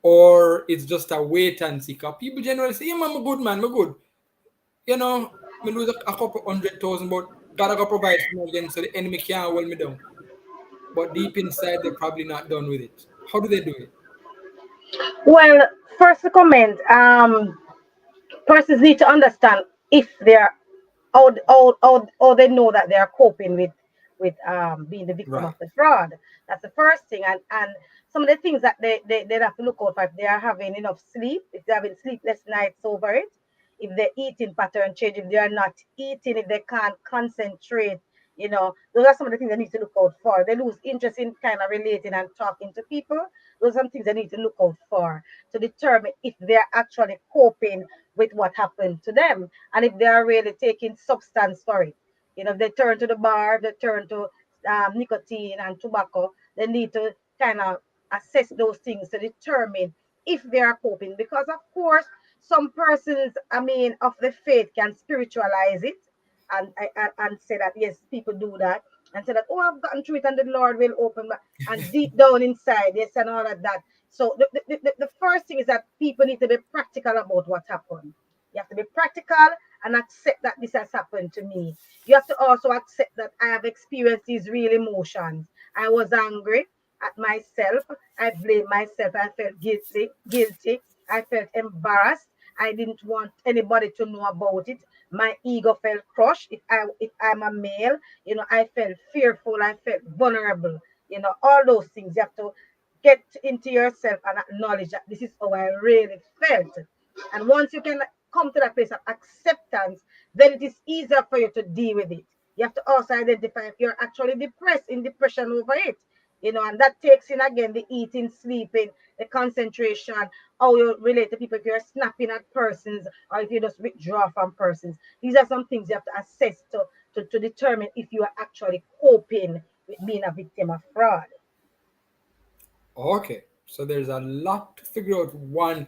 or it's just a wait and see? Because people generally say, yeah, man, I'm good, man, I'm good. You know, I lose a couple 100,000, but gotta go provide for me again so the enemy can't hold me down. But deep inside, they're probably not done with it. How do they do it? Well, first to comment, persons need to understand if they're how they know that they are coping with being the victim Right. of the fraud. That's the first thing. And some of the things that they have to look out for: if they are having enough sleep, if they're having sleepless nights over it, if their eating pattern change, if they are not eating, if they can't concentrate, those are some of the things they need to look out for. They lose interest in kind of relating and talking to people. Those are some things they need to look out for to determine if they're actually coping with what happened to them, and if they are really taking substance for it. If they turn to the bar, they turn to nicotine and tobacco, they need to kind of assess those things to determine if they are coping. Because, of course, some persons, of the faith can spiritualize it and say that, yes, people do that, and say that, oh, I've gotten through it and the Lord will open my, and deep down inside, yes, and all of that. So the first thing is that people need to be practical about what happened. You have to be practical and accept that this has happened to me. You have to also accept that I have experienced these real emotions. I was angry at myself. I blamed myself. I felt guilty. I felt embarrassed. I didn't want anybody to know about it. My ego felt crushed. If I'm a male, I felt fearful. I felt vulnerable. All those things. You have to get into yourself and acknowledge that this is how I really felt. And once you can come to that place of acceptance, then it is easier for you to deal with it. You have to also identify if you're actually depressed, in depression over it. And that takes in again the eating, sleeping, the concentration, how you relate to people, if you're snapping at persons or if you just withdraw from persons. These are some things you have to assess to determine if you are actually coping with being a victim of fraud. Okay, so there's a lot to figure out. One,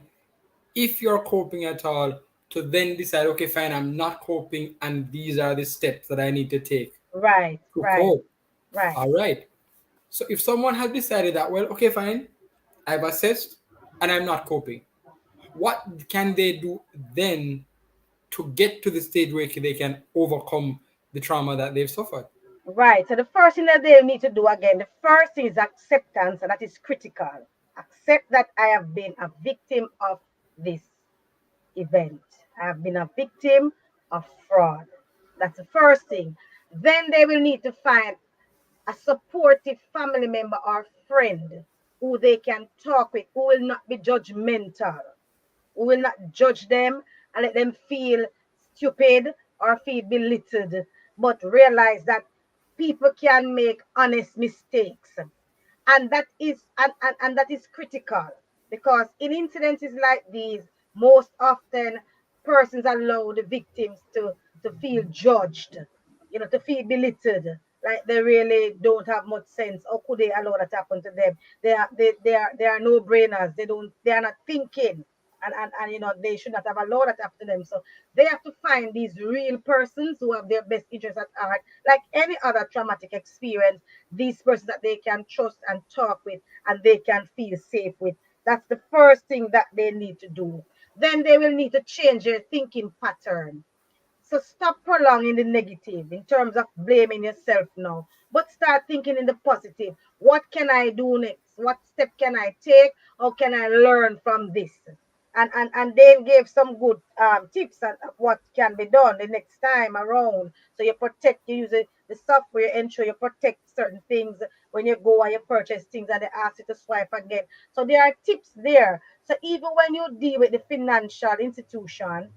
if you're coping at all, to then decide, okay, fine, I'm not coping, and these are the steps that I need to take Right, to right, cope. right. All right. So if someone has decided that, well, okay, fine, I've assessed and I'm not coping, what can they do then to get to the stage where they can overcome the trauma that they've suffered? Right. So the first thing that they need to do again, the first thing is acceptance, and that is critical. Accept that I have been a victim of this event. I have been a victim of fraud. That's the first thing. Then they will need to find a supportive family member or friend who they can talk with, who will not be judgmental. We will not judge them and let them feel stupid or feel belittled, but realize that people can make honest mistakes. And that is critical, because in incidences like these, most often persons allow the victims to feel judged, to feel belittled, like they really don't have much sense. How could they allow that to happen to them? They are no brainers. They are not thinking, and they should not have allowed that to happen to them. So they have to find these real persons who have their best interests at heart, like any other traumatic experience. These persons that they can trust and talk with, and they can feel safe with. That's the first thing that they need to do. Then they will need to change their thinking pattern. So stop prolonging the negative in terms of blaming yourself now, but start thinking in the positive. What can I do next? What step can I take? How can I learn from this? And they gave some good tips on what can be done the next time around. So you use the software, ensure you protect certain things when you go and you purchase things and they ask you to swipe again. So there are tips there. So even when you deal with the financial institution,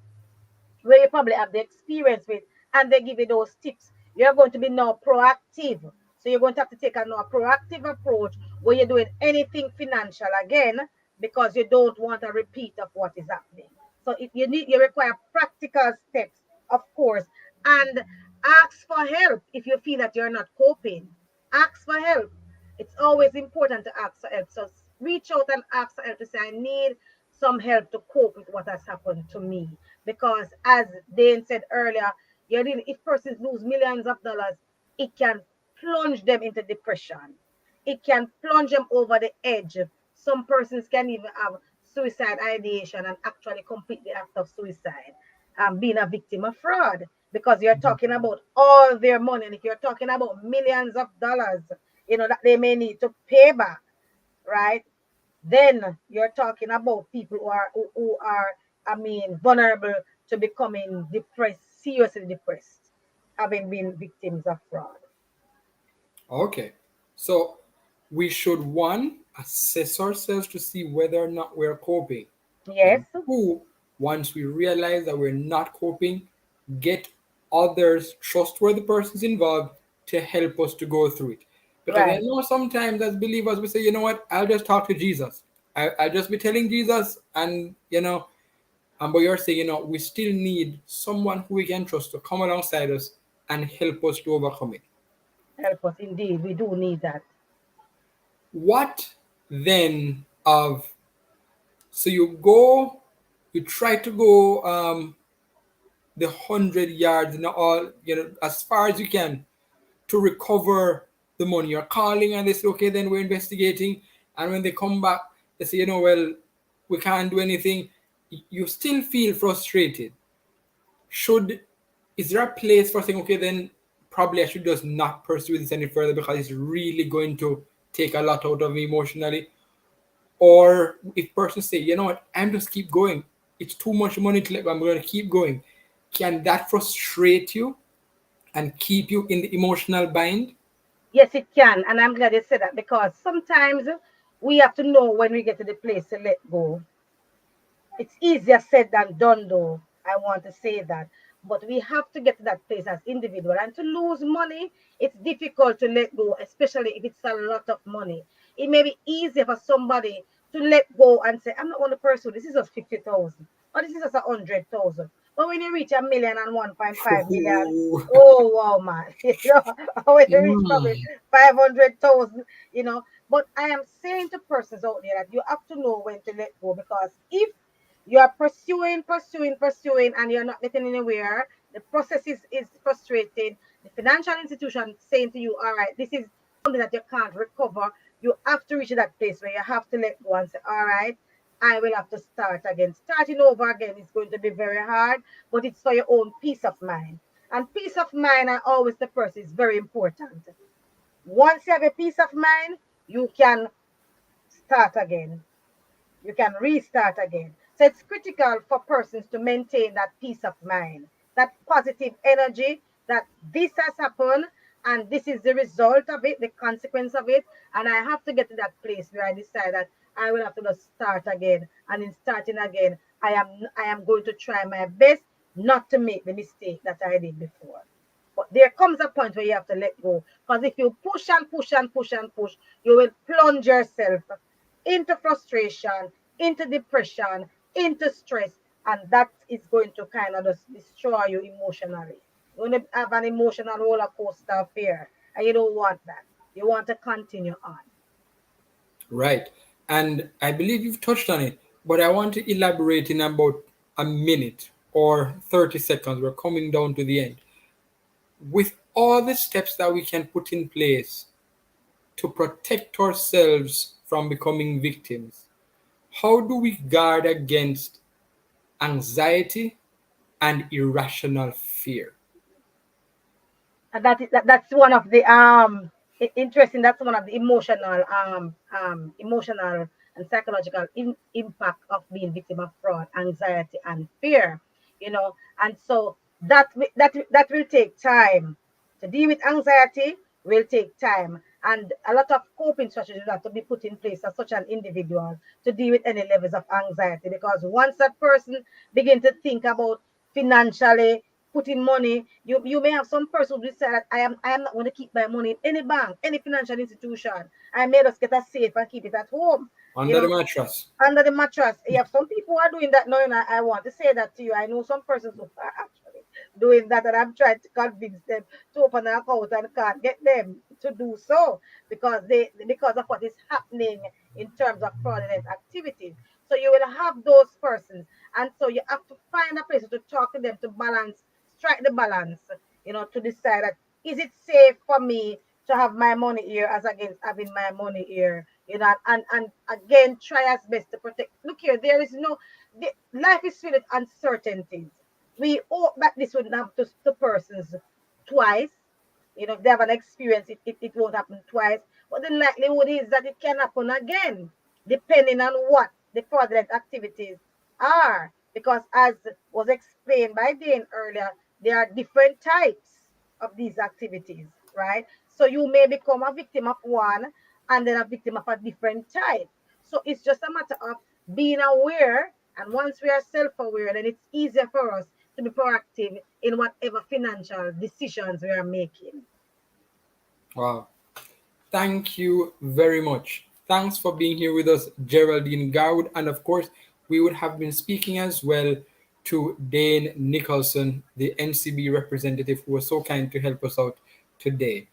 where you probably have the experience with, and they give you those tips, you're going to be now proactive. So you're going to have to take a now proactive approach where you're doing anything financial again, because you don't want a repeat of what is happening. So if you require practical steps, of course, and ask for help if you feel that you're not coping. Ask for help. It's always important to ask for help. So reach out and ask for help to say, I need some help to cope with what has happened to me. Because as Dane said earlier, if persons lose millions of dollars, it can plunge them into depression. It can plunge them over the edge. Some persons can even have suicide ideation and actually complete the act of suicide, being a victim of fraud, because you're talking about all their money. And if you're talking about millions of dollars, that they may need to pay back, right? Then you're talking about people who are, I mean, vulnerable to becoming depressed, seriously depressed, having been victims of fraud. Okay. So we should, one, assess ourselves to see whether or not we're coping. Yes, And two, once we realize that we're not coping, get others, trustworthy persons involved to help us to go through it. Because I right. know sometimes as believers we say, you know what, I'll just talk to Jesus. I'll just be telling Jesus, and but you're saying, we still need someone who we can trust to come alongside us and help us to overcome it. Help us indeed. We do need that. What then of, so you try to go the 100 yards, all, as far as you can to recover the money. You're calling and they say, okay, then we're investigating. And when they come back, they say, well, we can't do anything. You still feel frustrated. should is there a place for saying, okay, then probably I should just not pursue this any further because it's really going to take a lot out of me emotionally? Or if persons say, you know what, I'm just keep going, it's too much money to let go, I'm going to keep going, can that frustrate you and keep you in the emotional bind? Yes, it can. And I'm glad you said that, because sometimes we have to know when we get to the place to let go. It's easier said than done, though. I want to say that. But we have to get to that place as individual. And to lose money, it's difficult to let go, especially if it's a lot of money. It may be easier for somebody to let go and say, I'm not going to pursue. This is just 50,000. Or this is just 100,000. But when you reach a million and 1.5 million, oh wow, man. When you reach probably Mm. 500,000, you know. But I am saying to persons out there that you have to know when to let go, because if you are pursuing, and you're not getting anywhere, the process is frustrating. The financial institution saying to you, all right, this is something that you can't recover. You have to reach that place where you have to let go and say, all right, I will have to start again. Starting over again is going to be very hard, but it's for your own peace of mind. And peace of mind, I always the person is very important. Once you have a peace of mind, you can start again, you can restart again. So it's critical for persons to maintain that peace of mind, that positive energy that this has happened and this is the result of it, the consequence of it. And I have to get to that place where I decide that I will have to just start again. And in starting again, I am going to try my best not to make the mistake that I did before. But there comes a point where you have to let go. Because if you push and push and push and push, you will plunge yourself into frustration, into depression, into stress, and that is going to kind of just destroy you emotionally. You're going to have an emotional roller coaster of fear, and you don't want that. You want to continue on. Right. And I believe you've touched on it, but I want to elaborate in about a minute or 30 seconds. We're coming down to the end. With all the steps that we can put in place to protect ourselves from becoming victims, how do we guard against anxiety and irrational fear? And that's one of the interesting. That's one of the emotional and psychological impact of being victim of fraud, anxiety and fear. And so that will take time to deal with anxiety. Will take time, and a lot of coping strategies have to be put in place as such an individual to deal with any levels of anxiety, because once that person begin to think about financially put in money. You may have some person who decide that I am not going to keep my money in any bank, any financial institution. I may just get a safe and keep it at home. You Under the know, mattress. under the mattress. You have some people who are doing that now, and I want to say that to you. I know some persons who are actually doing that, and I'm trying to convince them to open an account and can't get them to do so because of what is happening in terms of fraudulent activities. So you will have those persons, and so you have to find a place to talk to them to balance, strike the balance, to decide that is it safe for me to have my money here as against having my money here, and again try as best to protect. Look here, there is no life is filled with uncertainties. We hope that this would not happen to persons twice. If they have an experience, it won't happen twice. But the likelihood is that it can happen again, depending on what the fraudulent activities are. Because as was explained by Dane earlier, there are different types of these activities, right? So you may become a victim of one and then a victim of a different type. So it's just a matter of being aware. And once we are self-aware, then it's easier for us to be proactive in whatever financial decisions we are making. Wow. Thank you very much. Thanks for being here with us, Geraldine Garwood. And of course, we would have been speaking as well to Dane Nicholson, the NCB representative, who was so kind to help us out today.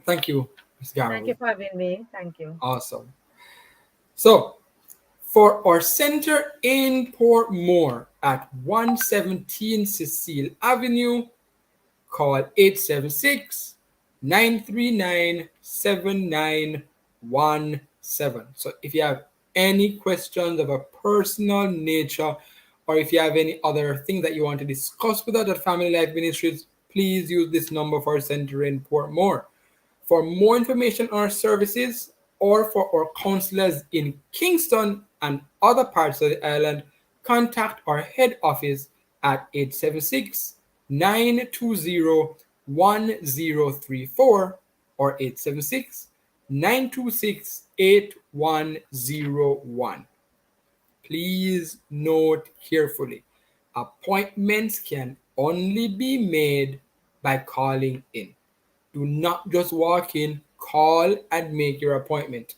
Thank you, Ms. Thank you Garwood. for having me. Thank you. Awesome. So, for our center in Portmore at 117 Cecile Avenue, call 876-939-7917. So if you have any questions of a personal nature or if you have any other thing that you want to discuss with us at Family Life Ministries, please use this number for Center in Portmore. For more information on our services or for our counselors in Kingston and other parts of the island, contact our head office at 876 920 1034 or 876 926 8101. Please note carefully, appointments can only be made by calling in. Do not just walk in, call and make your appointment.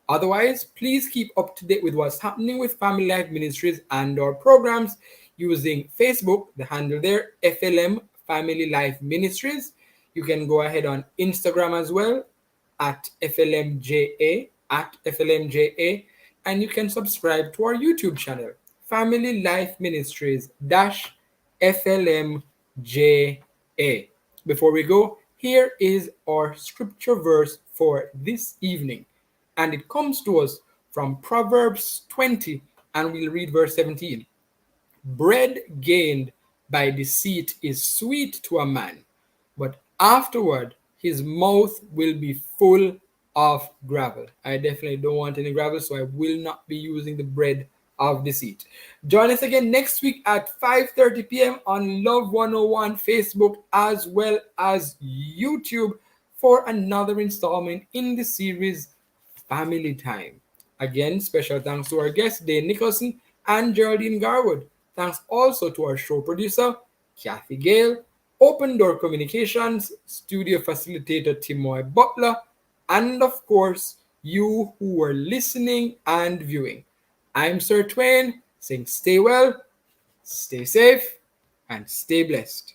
Otherwise, please keep up to date with what's happening with Family Life Ministries and our programs using Facebook, the handle there, FLM Family Life Ministries. You can go ahead on Instagram as well at FLMJA, and you can subscribe to our YouTube channel, Family Life Ministries dash FLMJA. Before we go, here is our scripture verse for this evening, and it comes to us from Proverbs 20, and we'll read verse 17. Bread gained by deceit is sweet to a man, but afterward his mouth will be full of gravel. I definitely don't want any gravel, so I will not be using the bread of deceit. Join us again next week at 5:30 p.m. on Love 101 Facebook as well as YouTube for another installment in the series Family Time. Again, special thanks to our guests, Dane Nicholson and Geraldine Garwood. Thanks also to our show producer, Kathy Gale, Open Door Communications, studio facilitator Timoy Butler, and of course, you who were listening and viewing. I'm Sir Twain saying stay well, stay safe, and stay blessed.